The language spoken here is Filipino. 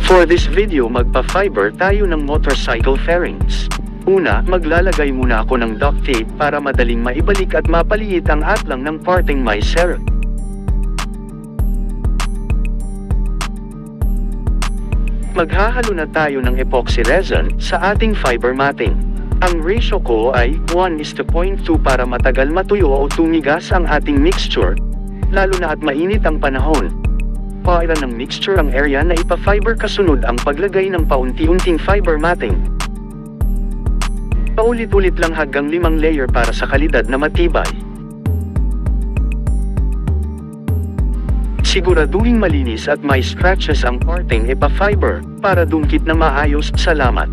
For this video magpa-fiber tayo ng motorcycle fairings. Una, maglalagay muna ako ng duct tape para madaling maibalik at mapaliit ang atlang ng parteng may serot. Maghahalo na tayo ng epoxy resin sa ating fiber matting. Ang ratio ko ay 1:0.2 para matagal matuyo o tumigas ang ating mixture, lalo na at mainit ang panahon. Para ng mixture ang area na ipa-fiber kasunod ang paglagay ng paunti-unting fiber matting. Paulit-ulit lang hanggang 5 layer para sa kalidad na matibay. Siguraduhing malinis at may scratches ang parteng ipa-fiber para dungkit na maayos. Salamat.